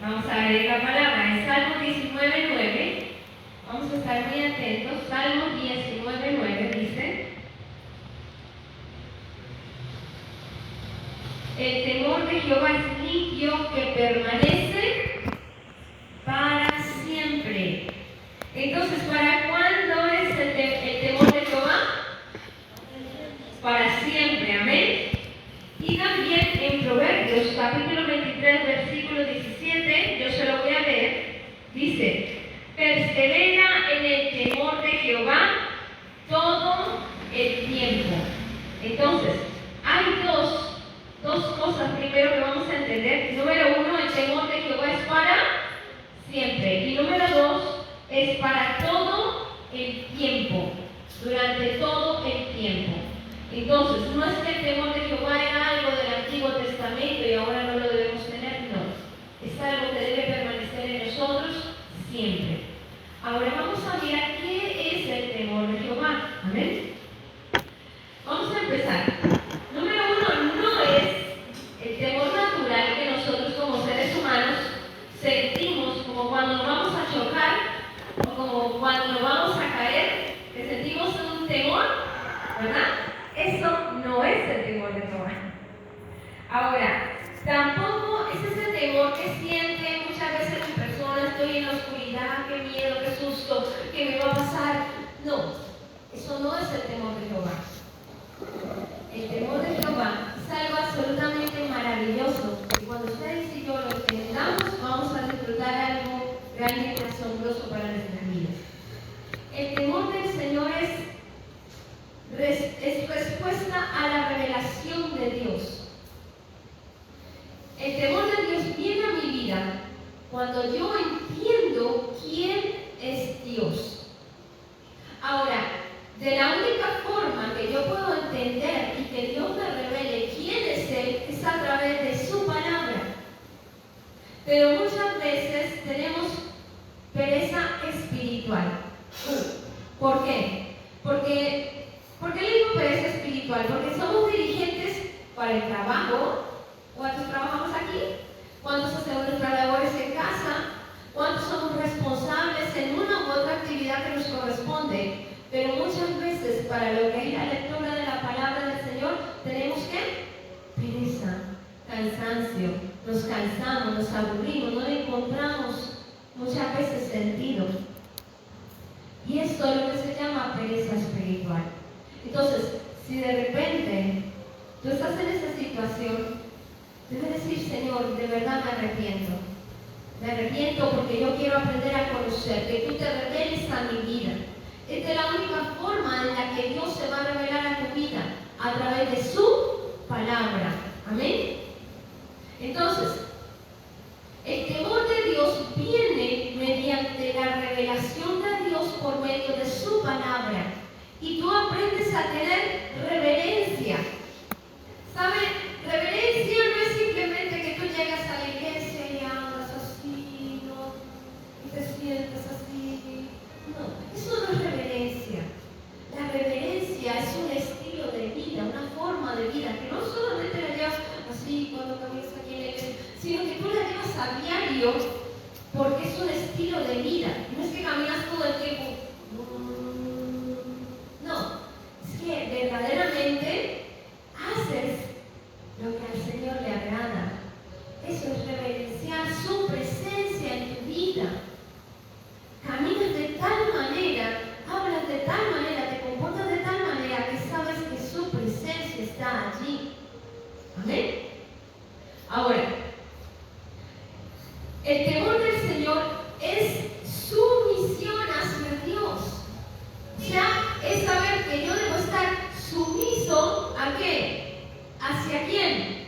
Vamos a leer la palabra en Salmo 19:9. Vamos a estar muy atentos. Salmo 19:9 dice: el temor de Jehová es limpio que permanece para siempre. Entonces, ¿para cuándo es el temor de Jehová? Para siempre, amén. Y también en Proverbios capítulo 23 versículo 17, yo se lo voy a leer, dice: persevera en el temor de Jehová todo el tiempo. Entonces, hay dos cosas primero que vamos a entender. Número uno, el temor de Jehová es para siempre. Y número dos, es para todo el tiempo, durante todo el tiempo. Entonces, no es que el temor de Jehová era algo del Antiguo Testamento y ahora no lo debemos tener, no. Es algo que debe permanecer en nosotros siempre. Ahora vamos a mirar qué es el temor de Jehová. Amén. Vamos a empezar. Número uno, no es el temor natural que nosotros como seres humanos sentimos como cuando nos vamos a chocar o como cuando nos vamos a caer, que sentimos un temor, ¿verdad? Eso no es el temor de Jehová. Ahora, tampoco es ese temor que sienten muchas veces las personas: estoy en la oscuridad, qué miedo, qué susto, qué me va a pasar. No, eso no es el temor de Jehová. El temor de Jehová es algo absolutamente maravilloso y cuando ustedes y yo lo entendamos, vamos a disfrutar algo realmente asombroso para nuestras vidas. El temor del Señor es respuesta a la revelación de Dios. El temor de Dios viene a mi vida cuando yo entiendo quién es Dios. Ahora, de la única forma que yo puedo entender y que Dios me revele quién es Él es a través de su palabra. Pero muchas veces tenemos pereza espiritual. ¿Por qué? ¿Por qué le digo pereza espiritual? Porque somos dirigentes para el trabajo. ¿Cuántos trabajamos aquí? ¿Cuántos hacemos nuestras labores en casa? ¿Cuántos somos responsables en una u otra actividad que nos corresponde? Pero muchas veces para lo que es la lectura de la palabra del Señor tenemos ¿qué? Pereza, cansancio, nos cansamos, nos aburrimos, no le encontramos muchas veces sentido. Y esto es lo que se llama pereza espiritual. Entonces, si de repente tú estás en esa situación, debes decir: Señor, de verdad me arrepiento. Me arrepiento porque yo quiero aprender a conocer, que tú te reveles a mi vida. Esta es la única forma en la que Dios se va a revelar a tu vida, a través de su palabra. Amén. Entonces, el temor de Dios viene mediante la revelación de Dios por medio de su palabra. Y tú aprendes a tener reverencia. ¿Sabes? Reverencia no es simplemente que tú llegas a la iglesia y andas así, ¿no? Y te sientes así. No, eso no es reverencia. La reverencia es un estilo de vida, una forma de vida, que no solamente la llevas así cuando caminas aquí en la iglesia, sino que tú la llevas a diario porque es un estilo de vida. No es que caminas todo el tiempo. No, es que verdaderamente haces lo que al Señor le agrada. Eso es reverenciar su presencia en tu vida. Caminas de tal manera, hablas de tal manera, te comportas de tal manera que sabes que su presencia está allí. Amén. Ahora, el temor del Señor es sumisión hacia Dios. O sea, es saber que yo debo estar sumiso ¿a qué? ¿Hacia quién?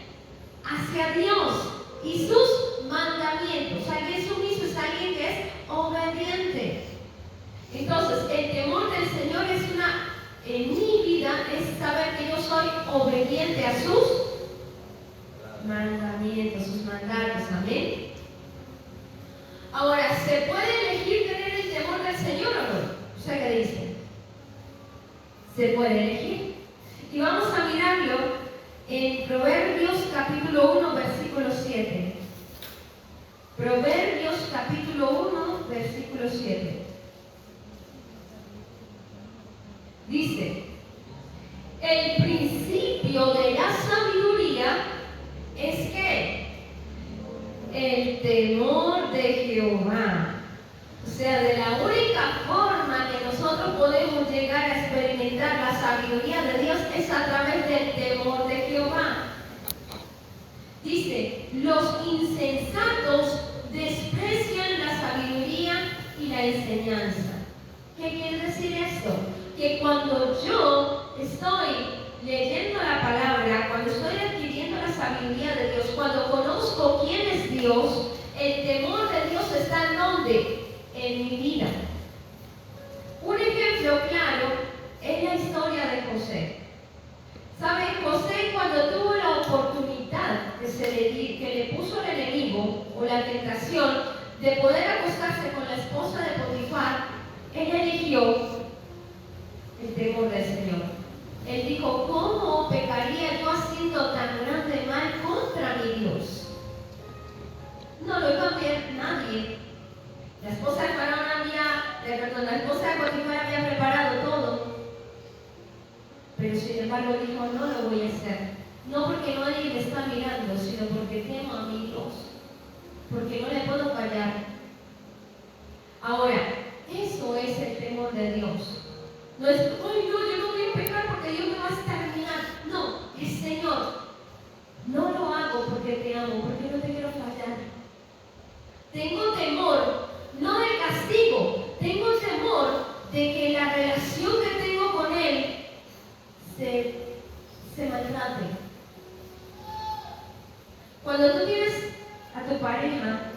Hacia Dios y sus mandamientos. Alguien sumiso es alguien que es obediente. Entonces, el temor del Señor en mi vida es saber que yo soy obediente a sus mandamientos, sus mandatos. Amén. Ahora, ¿se puede elegir tener el temor del Señor o no? ¿Usted qué dice? Se puede elegir. Y vamos a mirarlo en Proverbios capítulo 1, versículo 7. Proverbios el temor de Jehová. O sea, de la única forma que nosotros podemos llegar a experimentar la sabiduría de Dios es a través del temor de Jehová. Dice, los insensatos desprecian la sabiduría y la enseñanza. ¿Qué quiere decir esto? Que cuando yo estoy leyendo la palabra, cuando estoy adquiriendo la sabiduría de Dios, cuando conozco quién es Dios, el temor de Dios está ¿en dónde? En mi vida. Un ejemplo claro es la historia de José. ¿Saben? José, cuando tuvo la oportunidad que le puso el enemigo o la tentación de poder acostarse con la esposa de Potifar, él eligió el temor del Señor. Él dijo, ¿cómo pecaría yo haciendo tan grande mal contra mi Dios? No lo iba a ver nadie. La esposa de Potifar había preparado todo. Pero sin embargo dijo, no lo voy a hacer. No porque nadie me está mirando, sino porque temo a mi Dios. Porque no le puedo fallar. Ahora, eso es el temor de Dios. No es, ay no, yo no voy a pecar porque Dios me va a exterminar. No, es Señor. No lo hago porque te amo, porque no te quiero fallar. Tengo temor, no del castigo, tengo temor de que la relación que tengo con Él se maltrate. Cuando tú tienes a tu pareja,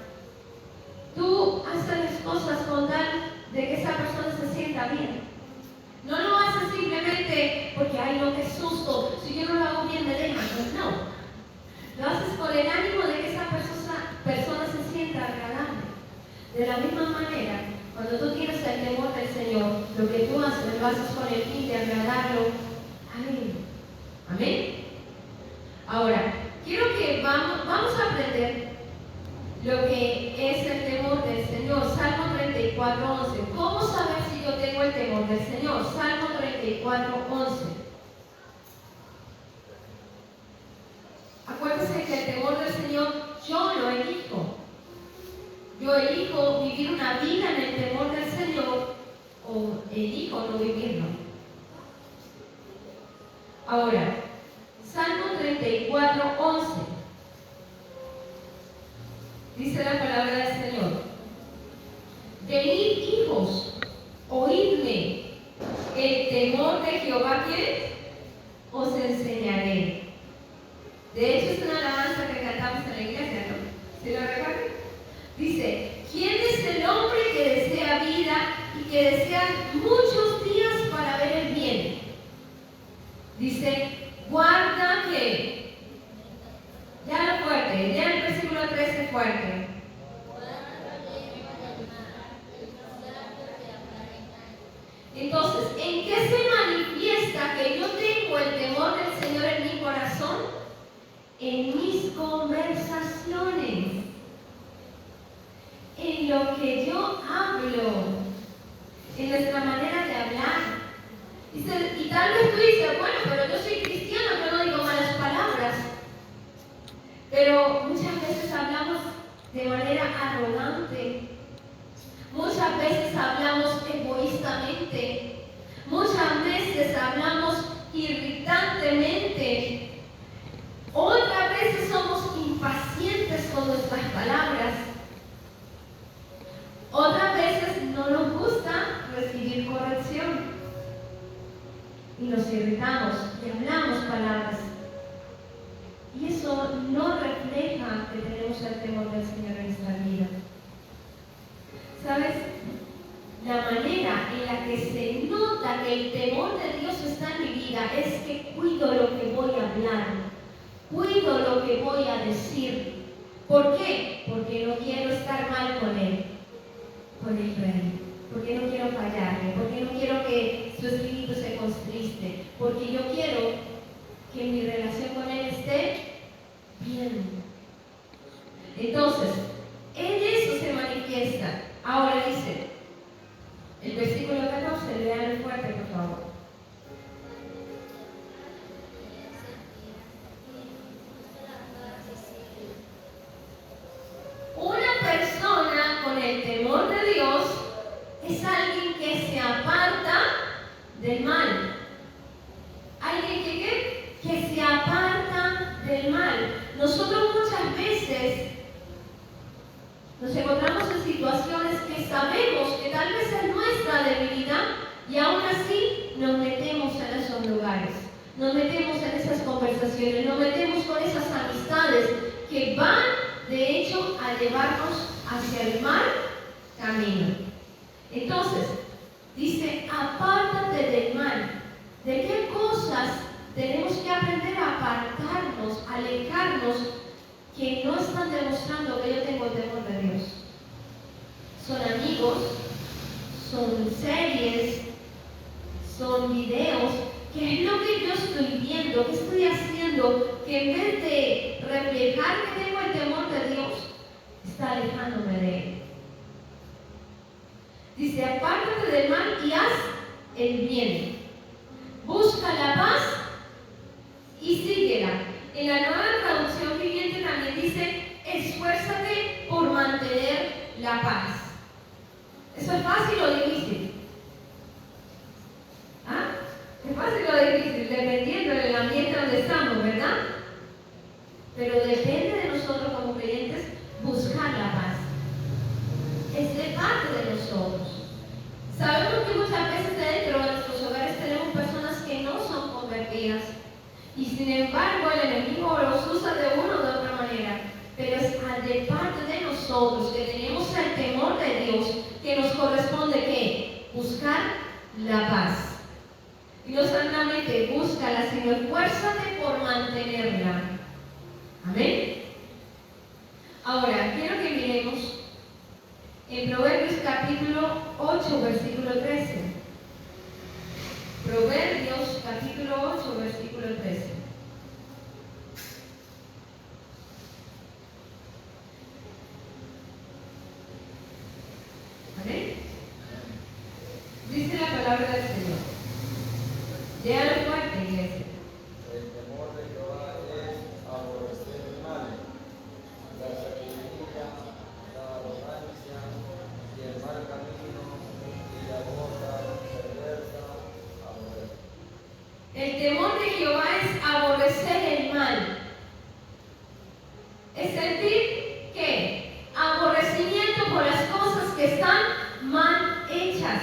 tú haces las cosas con tal de que esa persona se sienta bien. No lo haces simplemente porque, ay no, qué susto, si yo no lo hago bien me dejan. No. Lo haces con el ánimo de que esa persona se sienta agradable. De la misma manera, cuando tú tienes el temor del Señor, lo que tú haces, lo haces con el fin de agradarlo a Él. Amén. Ahora, quiero que vamos a aprender lo que es el temor del Señor. Salmo 34:11. ¿Cómo saber si yo tengo el temor del Señor? Salmo 34:11. Acuérdense que el temor del Señor yo lo elijo. Yo elijo vivir una vida en el temor del Señor o elijo no vivirlo. Ahora, Salmo 34:11. Dice la palabra del Señor: venid, hijos, oídme, el temor de Jehová, ¿qué? Os enseñaré. De hecho, es una alabanza que cantamos en la iglesia, ¿no? ¿Se lo recuerdan? Dice, ¿quién es el hombre que desea vida y que desea muchos días para ver el bien? Dice, guarda que, ya lo fuerte, ya el versículo 13 fuerte. Entonces, ¿en qué se manifiesta que yo tengo el temor del Señor en mi corazón? En mis conversaciones, en lo que yo hablo, en nuestra manera de hablar. Dice, y tal vez tú dices, bueno, pero yo soy cristiano, yo no digo malas palabras. Pero muchas veces hablamos de manera arrogante, muchas veces hablamos egoístamente, muchas veces hablamos irritantemente. Otras veces somos impacientes con nuestras palabras. Otras veces no nos gusta recibir corrección y nos irritamos y hablamos palabras. Y eso no refleja que tenemos el temor del Señor en nuestra vida. ¿Sabes? La manera en la que se nota que el temor de Dios está en mi vida es que cuido lo que voy a hablar. Cuido lo que voy a decir. ¿Por qué? Porque no quiero estar mal con Él, con el Rey. Porque no quiero fallarle. Porque no quiero que su espíritu se contriste. Porque yo quiero que mi relación con Él esté bien. Entonces, en eso se manifiesta. Ahora dice, el versículo 14, lean fuerte, por favor. Una Nos encontramos en situaciones que sabemos que tal vez es nuestra debilidad y aún así nos metemos en esos lugares, nos metemos en esas conversaciones, nos metemos con esas amistades que van de hecho a llevarnos hacia el mal camino. Entonces, dice, apártate del mal. ¿De qué cosas tenemos que aprender a apartarnos, a alejarnos, que no están demostrando que yo tengo temor de Dios? Son amigos, son series, son videos. ¿Qué es lo que yo estoy viendo? ¿Qué estoy haciendo? Que en vez de reflejar que tengo el temor de Dios, está alejándome de Él. Dice, apártate del mal y haz el bien. Busca la paz y síguela. En la Nueva Traducción Viviente también dice, esfuérzate por mantener la paz. ¿Eso es fácil o difícil? ¿Ah? Es fácil o difícil, dependiendo del ambiente donde estamos, ¿verdad? Pero depende de nosotros como creyentes buscar la paz. Es de parte de nosotros. Sabemos que muchas veces dentro de nuestros hogares tenemos personas que no son convertidas y sin embargo el enemigo los usa de una u otra manera, pero es de parte de nosotros que tenemos el temor de Dios que nos corresponde ¿qué? Buscar la paz. Y no solamente búscala, sino esfuérzate por mantenerla. Amén. Ahora, quiero que miremos en Proverbios capítulo 8, versículo 13. Proverbios capítulo 8, versículo 13. ¿Amén? Dice la palabra del Señor. Léalo fuerte, iglesia. El temor de Jehová es aborrecer el mal, la sabiduría, la arrogancia y el mal camino y la boca perversa aborrece. El temor de Jehová es aborrecer el mal. Es sentir ¿qué? Aborrecimiento por las cosas que están mal hechas.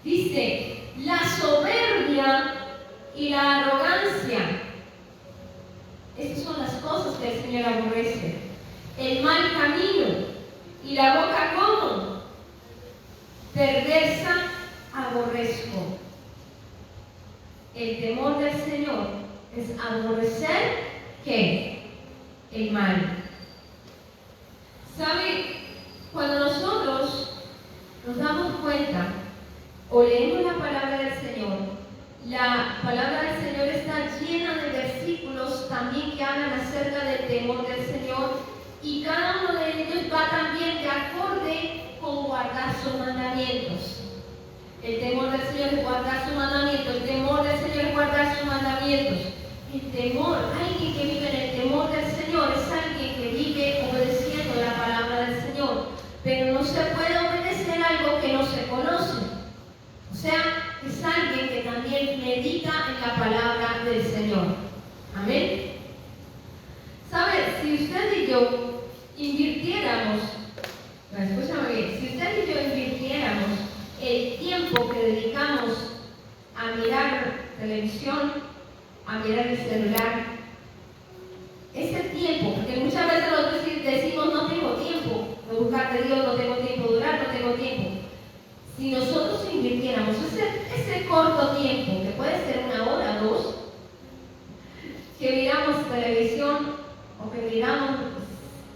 Dice, la soberbia y la arrogancia. Estas son las cosas que el Señor aborrece. El mal camino y la boca ¿cómo? Perversa aborrezco. El temor del Señor es aborrecer ¿qué? El mal. ¿Sabe? Cuando nosotros nos damos cuenta o leemos la palabra del Señor, la palabra del Señor está llena de versículos también que hablan acerca del temor del Señor y cada uno de ellos va también de acorde con guardar sus mandamientos. El temor del Señor es guardar sus mandamientos, el temor del Señor es guardar sus mandamientos. El temor, alguien que vive en el temor del Señor es alguien que vive obedeciendo la palabra del Señor, pero no se puede obedecer algo que no se conoce. O sea, es alguien que también medita en la palabra del Señor. Amén. ¿Sabe? Si usted y yo invirtiéramos, escúchame bien, si usted y yo invirtiéramos el tiempo que dedicamos a mirar televisión, a mirar el celular, ese tiempo, porque muchas veces nosotros decimos no tengo tiempo de buscar de Dios, no tengo tiempo de orar, no tengo tiempo. Si nosotros invirtiéramos ese corto tiempo, que puede ser 1 hora, 2, que miramos televisión o que miramos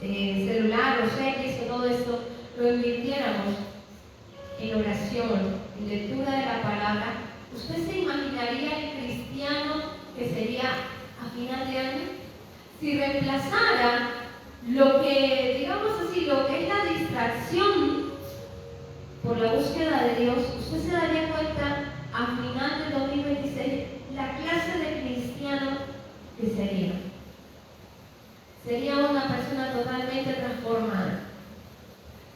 celular o series o todo esto, lo invirtiéramos en oración, en lectura de la palabra, ¿usted se imaginaría el cristiano que sería a final de año? Si reemplazara lo que, digamos así, lo que es la distracción por la búsqueda de Dios, usted se daría cuenta a final del 2026 la clase de cristiano que sería. Sería una persona totalmente transformada.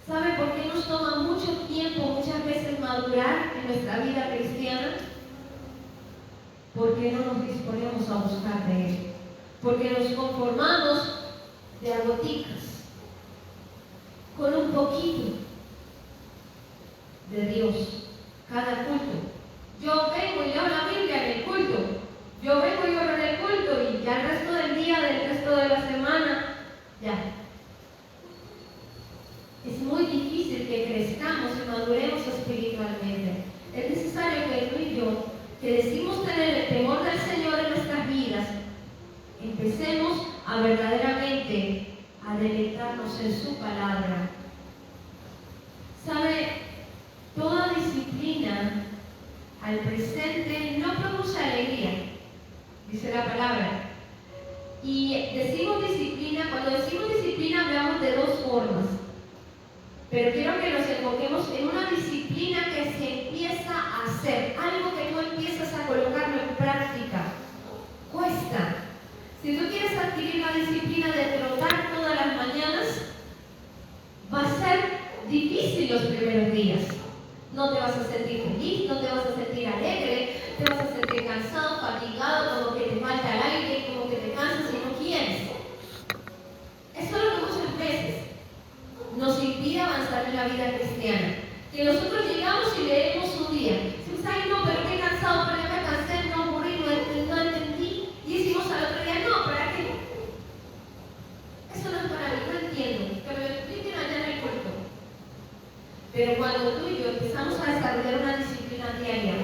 ¿Sabe por qué nos toma mucho tiempo muchas veces madurar en nuestra vida cristiana? Porque no nos disponemos a buscar de Él. Porque nos conformamos de a goticas. con un poquito de Dios cada culto. Yo vengo y leo la Biblia en el culto. Yo vengo y oro en el culto y ya el resto del día, del resto de la semana, ya. Es muy difícil que crezcamos y maduremos espiritualmente. Es necesario que tú y yo, que decimos tener el temor del Señor en nuestras vidas, empecemos a verdaderamente a deleitarnos en su palabra. ¿Sabe? Toda disciplina al presente no produce alegría, dice la palabra. Y decimos disciplina, cuando decimos disciplina hablamos de dos formas. Pero quiero que nos enfoquemos en una disciplina que se empieza a hacer, algo que tú empiezas a colocarlo en práctica. Cuesta. Si tú quieres adquirir la disciplina de trotar todas las mañanas, va a ser difícil los primeros días. No te vas a sentir feliz, no te vas a sentir alegre, te vas a sentir cansado, fatigado, como que te falta el aire, como que te cansas y no quieres. Eso es lo que muchas veces nos impide avanzar en la vida cristiana. Que nosotros llegamos y leemos un día. Decimos, ay no, pero qué cansado, pero ya me cansé, no aburrí, no entendí. Y decimos al otro día, no, ¿para qué? Eso no es para mí, no entiendo. Que me lo expliquen allá en el culto. Pero cuando tú y yo empezamos a desarrollar una disciplina diaria,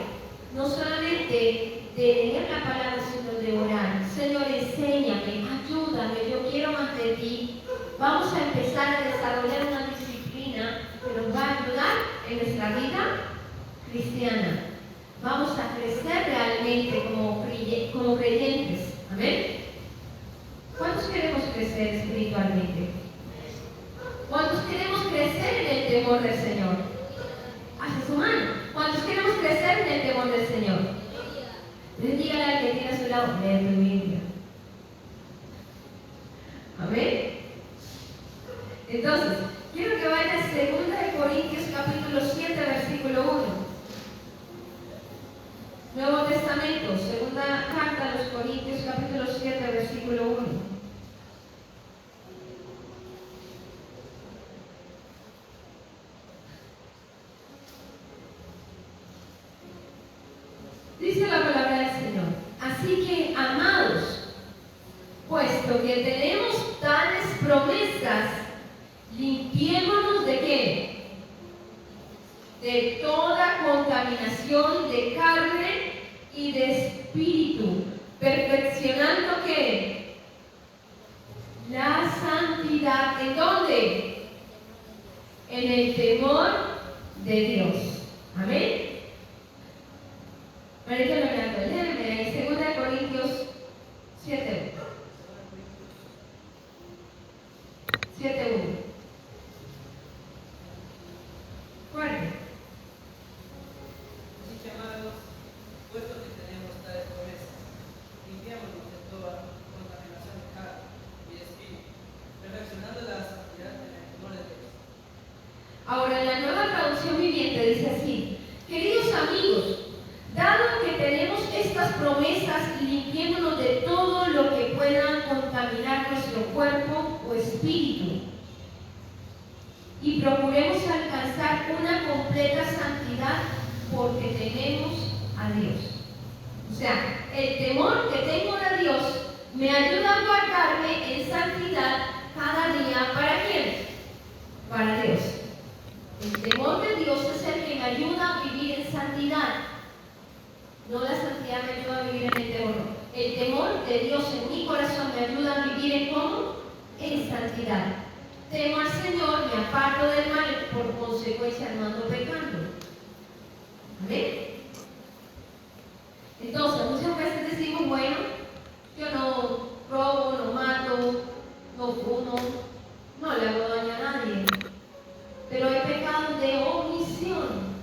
no solamente de leer la palabra, sino de orar. Señor, enséñame, ayúdame, yo quiero más de ti. Vamos a empezar a desarrollar una disciplina que nos va a ayudar en nuestra vida cristiana. Vamos a crecer realmente como creyentes. Amén. ¿Cuántos queremos crecer espiritualmente? ¿Cuántos queremos crecer en el temor del Señor? Hace su mano. ¿Cuántos queremos crecer en el temor del Señor? Dígale al que tiene a su lado, lee tu Biblia. Amén. Entonces, quiero que vaya a 2 Corintios capítulo 7, versículo 1. Nuevo Testamento, segunda carta a los Corintios capítulo 7, versículo 1. Dice la palabra del Señor. Así que, amados, puesto que tenemos tales promesas, limpiémonos ¿de qué? De toda contaminación de carne y de espíritu, perfeccionando ¿qué? La santidad. ¿En dónde? En el temor de Dios. Amén. Ahorita lo hablando, léeme en 2 Corintios 7:1. 7:1. Fuerte. Así que, amados, puesto que tenemos tales promesas, limpiémonos de toda contaminación de carne y de espíritu, perfeccionando la santidad en el temor de Dios. Ahora, en la nueva traducción viviente dice así: queridos amigos, dado que tenemos estas promesas, limpiémonos de todo lo que pueda contaminar nuestro cuerpo o espíritu, y procuremos alcanzar una completa santidad porque tenemos a Dios. O sea, el temor que tengo de Dios me ayuda a guardarme en santidad cada día. ¿Para quién? Para Dios. El temor de Dios es el que me ayuda a vivir en santidad. No la santidad me ayuda a vivir en el temor. El temor de Dios en mi corazón me ayuda a vivir en ¿cómo? En santidad. Temo al Señor, me aparto del mal y por consecuencia no ando pecando. ¿Amén? Entonces, muchas veces decimos, bueno, yo no robo, no mato, no fumo, no le hago daño a nadie. Pero hay pecados de omisión.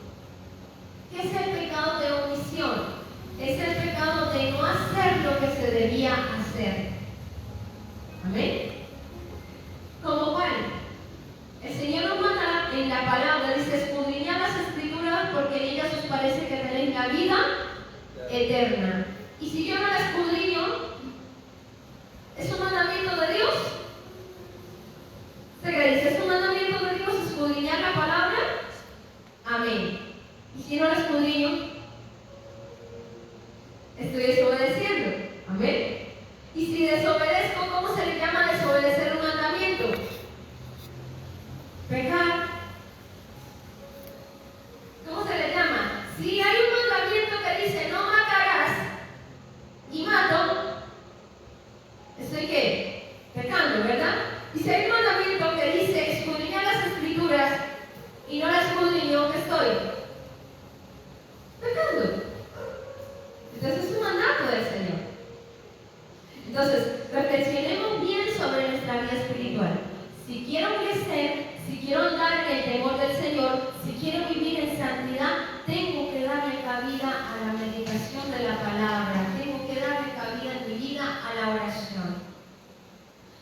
¿Qué es el pecado de omisión? Es el pecado de no hacer lo que se debía hacer. ¿Amén? ¿Cómo cuál? El Señor nos manda en la palabra, dice, escudriñad las Escrituras porque en ellas os parece que tenéis la vida eterna. Y si yo no la escudriño, ¿es un mandamiento de Dios? ¿Se cree? ¿Es un mandamiento de Dios?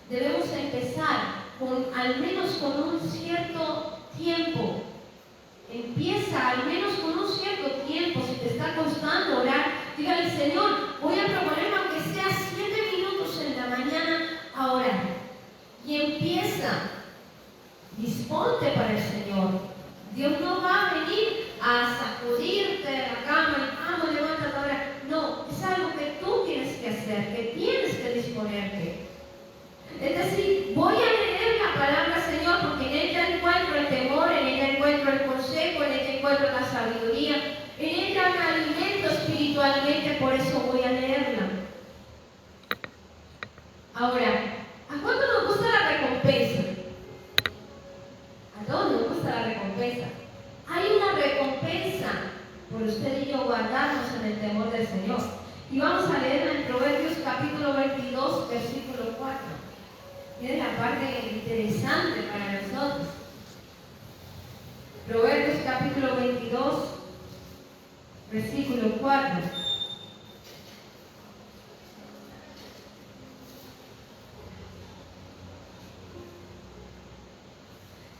debemos empezar al menos con un cierto tiempo. Empieza al menos con un cierto tiempo. Si te está costando orar, dígale: Señor, voy a proponerme aunque sea 7 minutos en la mañana a orar. Y empieza. Disponte para el Señor. Dios no va a venir a sacudirte de la cama y vamos, levántate ahora. No, es algo que tú tienes que hacer, que tienes que disponerte. Es decir, voy a leer la palabra, Señor, porque en ella encuentro el temor, en ella encuentro el consejo, en ella encuentro la sabiduría, en ella me alimento espiritualmente, por eso voy a leerla. Ahora, ¿a cuánto nos gusta la recompensa? ¿A todos nos gusta la recompensa? Hay una recompensa por usted y yo guardarnos en el temor del Señor. Y vamos a leerla en Proverbios capítulo 22, versículo 4. Miren la parte interesante para nosotros. Proverbios capítulo 22, versículo 4.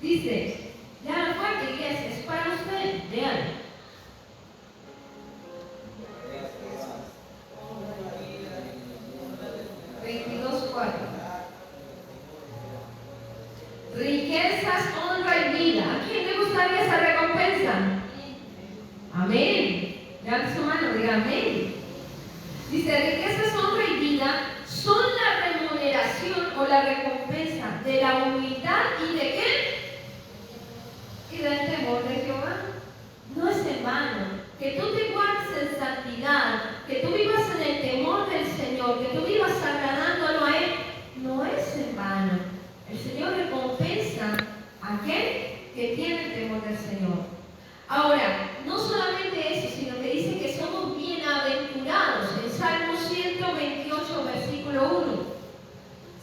Dice, la fuerte, iglesia, es para usted. Vean. Riquezas, honra y vida. ¿A quién le gustaría esa recompensa? Amén. Levante su mano, diga amén. Dice, riquezas, honra y vida son la remuneración o la recompensa de la humildad y de qué? Y del temor de Jehová. No es en vano que tú te guardes en santidad, que tú vivas en el temor del Señor, que tú vivas agradándolo a Él. No es en vano. El Señor recompensa a aquel que tiene el temor del Señor. Ahora, no solamente eso, sino que dice que somos bienaventurados en Salmo 128, versículo 1.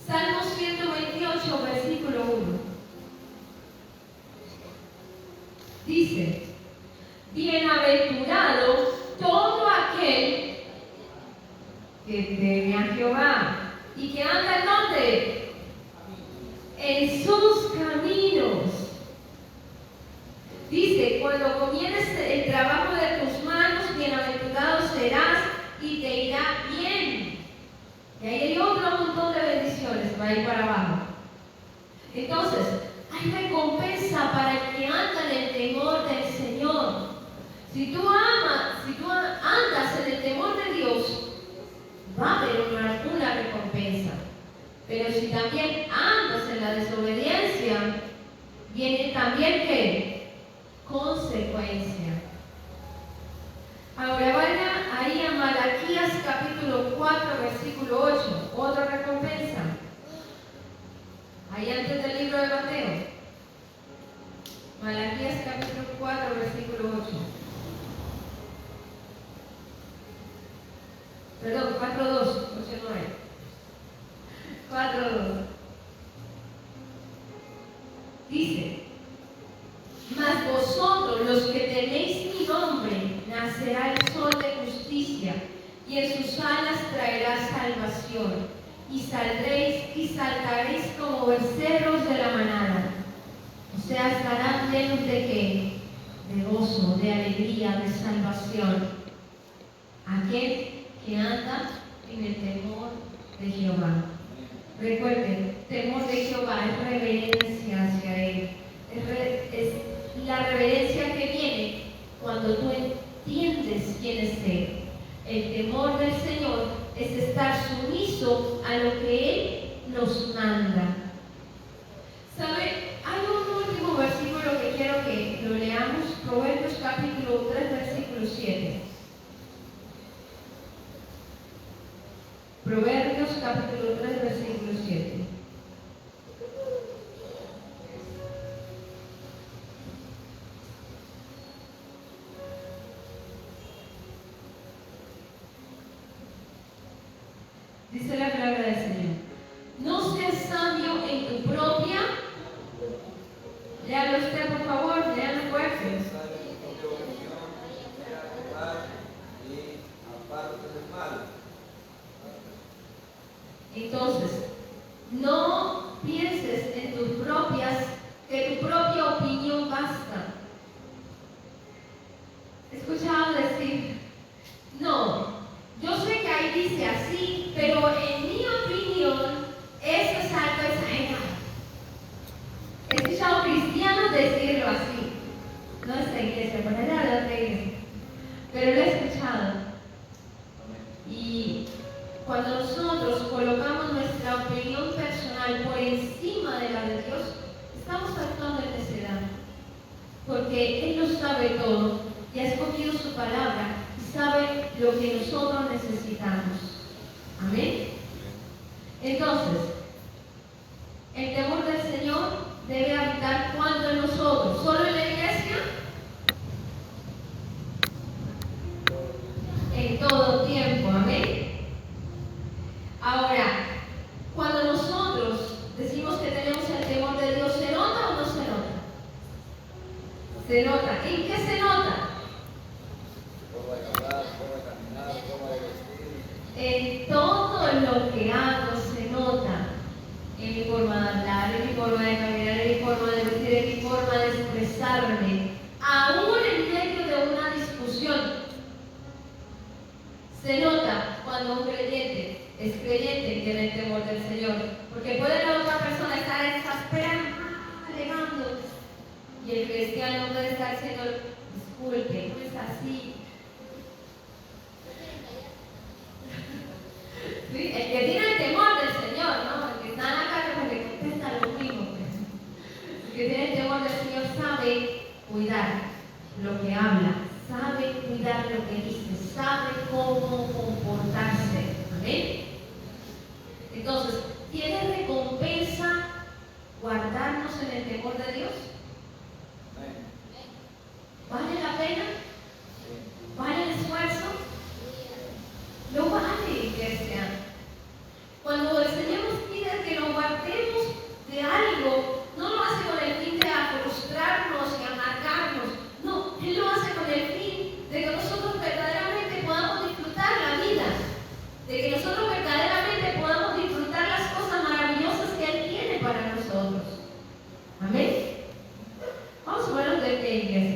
Salmo 128, versículo 1. Dice, bienaventurado todo aquel que teme a Jehová y que anda en ¿dónde? En sus caminos. Dice, cuando comieres el trabajo de tus manos, bienaventurado serás y te irá bien. Y ahí hay otro montón de bendiciones para ir para abajo. Entonces, hay recompensa para el que anda en el temor del Señor. Si tú andas en el temor de Dios, va a haber una recompensa. Pero si también andas en la desobediencia, viene también ¿qué? Consecuencia. Ahora vaya ahí a Malaquías capítulo 4, versículo 8. Otra recompensa. Ahí antes del libro de Mateo. Malaquías capítulo 4, versículo 8. Perdón, 4.2, 8.9. 4.2. Dice, mas vosotros los que tenéis mi nombre, nacerá el sol de justicia, y en sus alas traerá salvación, y saldréis y saltaréis como becerros de la manada. O sea, estarán llenos de ¿qué? De gozo, de alegría, de salvación. Aquel que anda en el temor de Jehová. Recuerden, temor de Jehová es reverencia hacia Él. Es la reverencia que viene cuando tú entiendes quién es Él. El temor del Señor es estar sumiso a lo que Él nos manda. ¿Sabe? Hay un último versículo que quiero que lo leamos. Proverbios capítulo 3, versículo 7. Proverbios capítulo 3, versículo 7. Dice la palabra del Señor. No seas sabio en tu propia. Léalo usted, por favor, léalo fuerte. Entonces, no encima de la de Dios, estamos actuando en necedad. Porque Él lo sabe todo y ha escogido su palabra y sabe lo que nosotros necesitamos. Amén. Entonces, el temor del Señor debe habitar cuando en nosotros, solo en la iglesia, en todo tiempo. Amén. Ahora, cuando nosotros decimos que tenemos el temor de Dios, ¿se nota o no se nota? Se nota. ¿En qué se nota? Forma de hablar, forma de caminar, forma de vestir. En todo lo que hago se nota. En mi forma de hablar, en mi forma de caminar, en mi forma de vestir, en mi forma de expresarme. Aún en medio de una discusión. Se nota cuando un creyente es creyente y tiene el temor del Señor. Porque puede la otra persona estar exasperada, alegando. Y el cristiano puede estar diciendo, disculpe, no es así. ¿Sí? El que tiene el temor del Señor, ¿no? El que está en la calle porque contesta lo mismo. Pues. El que tiene el temor del Señor sabe cuidar lo que habla, sabe cuidar lo que dice, sabe cómo comportarse. ¿Amén? Entonces, ¿tiene recompensa guardarnos en el temor de Dios? ¿Vale la pena? ¿Vale el esfuerzo? Lo vale, iglesia. Cuando el Señor nos pide que nos guardemos de algo, no lo hace con el fin de frustrarnos y amargarnos. No, Él lo hace con el fin de que nosotros verdaderamente podamos disfrutar la vida. De que nosotros verdaderamente podamos disfrutar las cosas maravillosas que Él tiene para nosotros. Amén. Vamos a ponernos de pie, iglesia.